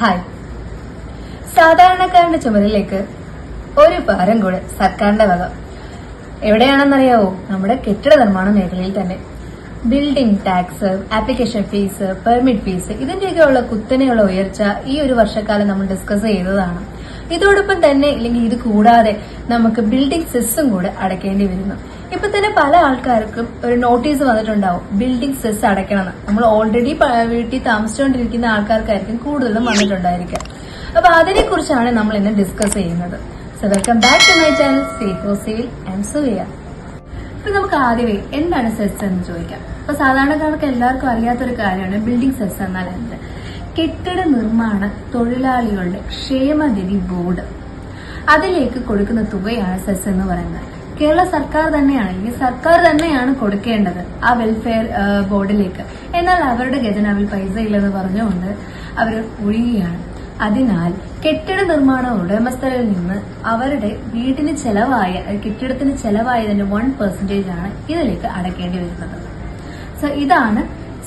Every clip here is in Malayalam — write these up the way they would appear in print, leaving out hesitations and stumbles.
ഹായ്. സാധാരണക്കാരന്റെ ചുമതലയിലേക്ക് ഒരു ഭാരം കൂടെ സർക്കാരിന്റെ വക. എവിടെയാണെന്നറിയാവോ? നമ്മുടെ കെട്ടിട നിർമ്മാണ മേഖലയിൽ തന്നെ. Building tax, application fees, permit fees, ഇതിന്റെയൊക്കെയുള്ള കുത്തനെയുള്ള ഉയർച്ച ഈ ഒരു വർഷക്കാലം നമ്മൾ ഡിസ്കസ് ചെയ്തതാണ്. ഇതോടൊപ്പം തന്നെ ഇല്ലെങ്കിൽ ഇത് കൂടാതെ നമുക്ക് ബിൽഡിംഗ് സെസ്സും കൂടെ അടയ്ക്കേണ്ടി വരുന്നു. ഇപ്പൊ തന്നെ പല ആൾക്കാർക്കും ഒരു നോട്ടീസ് വന്നിട്ടുണ്ടാവും, ബിൽഡിംഗ് സെസ് അടയ്ക്കണമെന്ന്. നമ്മൾ ഓൾറെഡി വീട്ടിൽ താമസിച്ചുകൊണ്ടിരിക്കുന്ന ആൾക്കാർക്കായിരിക്കും കൂടുതലും വന്നിട്ടുണ്ടായിരിക്കുക. അപ്പൊ അതിനെ കുറിച്ചാണ് നമ്മൾ ഇന്ന് ഡിസ്കസ് ചെയ്യുന്നത്. So welcome back to my channel safe civil. I am Suvia. ഇപ്പൊ നമുക്ക് ആദ്യമേ എന്താണ് സെസ് എന്ന് ചോദിക്കാം. അപ്പൊ സാധാരണക്കാർക്ക് എല്ലാവർക്കും അറിയാത്തൊരു കാര്യമാണ് ബിൽഡിംഗ് സെസ് എന്നാൽ എന്ത്. കെട്ടിട നിർമ്മാണ തൊഴിലാളികളുടെ ക്ഷേമനിധി ബോർഡ്, അതിലേക്ക് കൊടുക്കുന്ന തുകയാണ് സെസ് എന്ന് പറയുന്നത്. കേരള സർക്കാർ തന്നെയാണ് കൊടുക്കേണ്ടത് ആ വെൽഫെയർ ബോർഡിലേക്ക്. എന്നാൽ അവരുടെ ഖജനാവിൽ പൈസ ഇല്ലെന്ന് പറഞ്ഞുകൊണ്ട് അവർ ഒഴിയുകയാണ്. അതിനാൽ കെട്ടിട നിർമ്മാണ ഉടമസ്ഥരിൽ നിന്ന് അവരുടെ വീടിന് കെട്ടിടത്തിന് ചെലവായതിന്റെ 1% ആണ് ഇതിലേക്ക് അടയ്ക്കേണ്ടി വരുന്നത്. സോ ഇതാണ്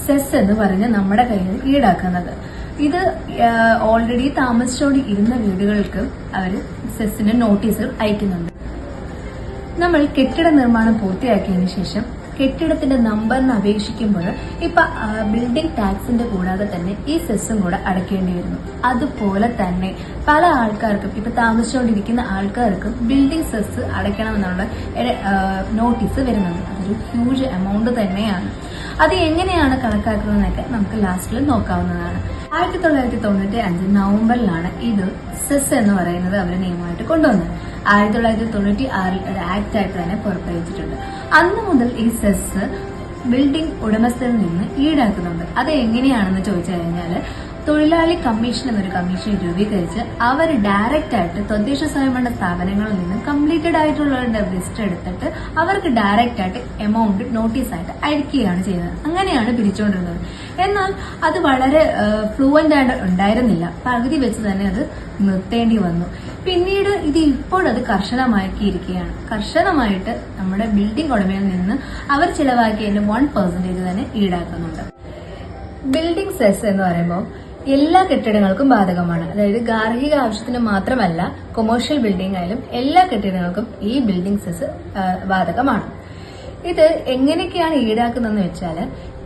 സെസ് എന്ന് പറഞ്ഞ് നമ്മുടെ കയ്യിൽ ഈടാക്കുന്നത്. ഇത് ഓൾറെഡി താമസിച്ചോണ്ട് ഇരുന്ന വീടുകൾക്ക് അവർ സെസ്സിന് നോട്ടീസുകൾ അയക്കുന്നുണ്ട്. നമ്മൾ കെട്ടിട നിർമ്മാണം പൂർത്തിയാക്കിയതിനു ശേഷം കെട്ടിടത്തിന്റെ നമ്പറിന് അപേക്ഷിക്കുമ്പോൾ ഇപ്പൊ ബിൽഡിംഗ് ടാക്സിന്റെ കൂടാതെ തന്നെ ഈ സെസ്സും കൂടെ അടയ്ക്കേണ്ടി വരുന്നു. അതുപോലെ തന്നെ പല ആൾക്കാർക്കും ഇപ്പൊ താമസിച്ചുകൊണ്ടിരിക്കുന്ന ആൾക്കാർക്കും ബിൽഡിംഗ് സെസ് അടയ്ക്കണമെന്നുള്ള നോട്ടീസ് വരുന്നുണ്ട്. അതൊരു ഹ്യൂജ് എമൗണ്ട് തന്നെയാണ്. അത് എങ്ങനെയാണ് കണക്കാക്കുന്നതെന്നൊക്കെ നമുക്ക് ലാസ്റ്റിൽ നോക്കാവുന്നതാണ്. 1995 നവംബറിലാണ് ഇത് സെസ് എന്ന് പറയുന്നത് അവർ നിയമമായിട്ട് കൊണ്ടുവന്നത്. 1996 ഒരു ആക്ട് ആയിട്ട് തന്നെ പുറപ്പെടുവിച്ചിട്ടുണ്ട്. അന്ന് മുതൽ ഈ സെസ് ബിൽഡിംഗ് ഉടമസ്ഥരിൽ നിന്ന് ഈടാക്കുന്നുണ്ട്. അത് എങ്ങനെയാണെന്ന് ചോദിച്ചു കഴിഞ്ഞാൽ തൊഴിലാളി കമ്മീഷൻ എന്നൊരു കമ്മീഷൻ രൂപീകരിച്ച് അവർ ഡയറക്റ്റ് ആയിട്ട് തദ്ദേശ സ്വയംഭരണ സ്ഥാപനങ്ങളിൽ നിന്ന് കംപ്ലീറ്റഡ് ആയിട്ടുള്ളവരുടെ ലിസ്റ്റ് എടുത്തിട്ട് അവർക്ക് ഡയറക്റ്റ് ആയിട്ട് എമൗണ്ട് നോട്ടീസായിട്ട് അയക്കുകയാണ് ചെയ്യുന്നത്. അങ്ങനെയാണ് പിരിച്ചുകൊണ്ടിരുന്നത്. എന്നാൽ അത് വളരെ ഫ്ലുവന്റ് ആയിട്ട് ഉണ്ടായിരുന്നില്ല. പകുതി വെച്ച് തന്നെ അത് നിർത്തേണ്ടി വന്നു. പിന്നീട് ഇത് ഇപ്പോഴത് കർശനമാക്കിയിരിക്കുകയാണ്. കർശനമായിട്ട് നമ്മുടെ ബിൽഡിംഗ് ഉടമയിൽ നിന്ന് അവർ ചിലവാക്കിയതിന്റെ 1% തന്നെ ഈടാക്കുന്നുണ്ട്. ബിൽഡിംഗ് സെസ് എന്ന് പറയുമ്പോൾ എല്ലാ കെട്ടിടങ്ങൾക്കും ബാധകമാണ്. അതായത് ഗാർഹിക ആവശ്യത്തിന് മാത്രമല്ല, കൊമേഴ്ഷ്യൽ ബിൽഡിംഗ് ആയാലും എല്ലാ കെട്ടിടങ്ങൾക്കും ഈ ബിൽഡിംഗ് സെസ് ബാധകമാണ്. ഇത് എങ്ങനെയൊക്കെയാണ് ഈടാക്കുന്നതെന്ന് വെച്ചാൽ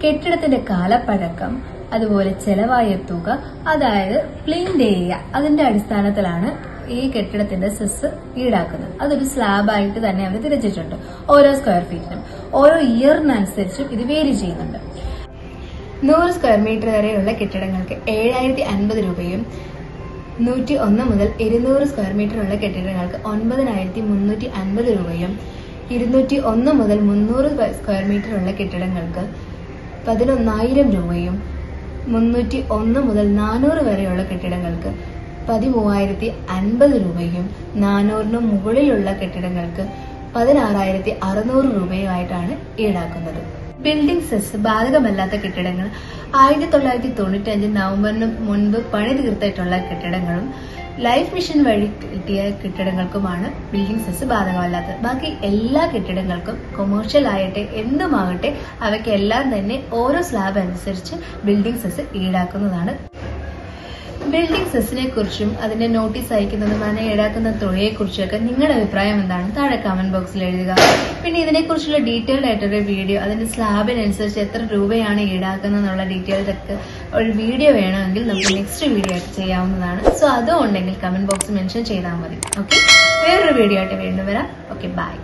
കെട്ടിടത്തിന്റെ കാലപ്പഴക്കം, അതുപോലെ ചെലവായ തുക, അതായത് പ്ലിന്റ് ഏരിയ, അതിന്റെ അടിസ്ഥാനത്തിലാണ് ഈ കെട്ടിടത്തിന്റെ സെസ് ഈടാക്കുന്നത്. അതൊരു സ്ലാബായിട്ട് തന്നെ അവർ തിരിച്ചിട്ടുണ്ട്. ഓരോ സ്ക്വയർ ഫീറ്റിനും ഓരോ ഇയറിനനുസരിച്ചും ഇത് വേരി ചെയ്യുന്നുണ്ട്. 100 സ്ക്വയർ മീറ്റർ വരെയുള്ള കെട്ടിടങ്ങൾക്ക് 7050 രൂപയും 101 മുതൽ 200 സ്ക്വയർ മീറ്റർ ഉള്ള കെട്ടിടങ്ങൾക്ക് 9350 രൂപയും 201 മുതൽ 300 സ്ക്വയർ മീറ്റർ ഉള്ള കെട്ടിടങ്ങൾക്ക് 11000 രൂപയും 301 മുതൽ 400 വരെയുള്ള കെട്ടിടങ്ങൾക്ക് 13050 രൂപയും 400 മുകളിലുള്ള കെട്ടിടങ്ങൾക്ക് 16600 രൂപയുമായിട്ടാണ് ഈടാക്കുന്നത്. ബിൽഡിംഗ് സെസ് ബാധകമല്ലാത്ത കെട്ടിടങ്ങൾ 1995 നവംബറിന് മുൻപ് പണി തീർത്തിട്ടുള്ള കെട്ടിടങ്ങളും ലൈഫ് മിഷൻ വഴി കിട്ടിയ കെട്ടിടങ്ങൾക്കുമാണ് ബിൽഡിംഗ് സെസ് ബാധകമല്ലാത്തത്. ബാക്കി എല്ലാ കെട്ടിടങ്ങൾക്കും കൊമേഴ്ഷ്യൽ ആകട്ടെ എന്തുമാകട്ടെ അവയ്ക്കെല്ലാം തന്നെ ഓരോ സ്ലാബ് അനുസരിച്ച് ബിൽഡിംഗ് സെസ് ഈടാക്കുന്നതാണ്. ബിൽഡിംഗ് സെസ്സിനെ കുറിച്ചും അതിന്റെ നോട്ടീസ് അയക്കുന്നതും അതിനെ ഈടാക്കുന്ന തുകയെക്കുറിച്ചൊക്കെ നിങ്ങളുടെ അഭിപ്രായം എന്താണ് താഴെ കമന്റ് ബോക്സിൽ എഴുതുക. പിന്നെ ഇതിനെക്കുറിച്ചുള്ള ഡീറ്റെയിൽഡ് ആയിട്ടൊരു വീഡിയോ, അതിന്റെ സ്ലാബിനനുസരിച്ച് എത്ര രൂപയാണ് ഈടാക്കുന്നത് എന്നുള്ള ഡീറ്റെയിൽസ് ഒക്കെ ഒരു വീഡിയോ വേണമെങ്കിൽ നമുക്ക് നെക്സ്റ്റ് വീഡിയോ ആയിട്ട് ചെയ്യാവുന്നതാണ്. സോ അതും ഉണ്ടെങ്കിൽ കമന്റ് ബോക്സിൽ മെൻഷൻ ചെയ്താൽ മതി. ഓക്കെ, വേറൊരു വീഡിയോ ആയിട്ട് വീണ്ടും വരാം. Okay, by.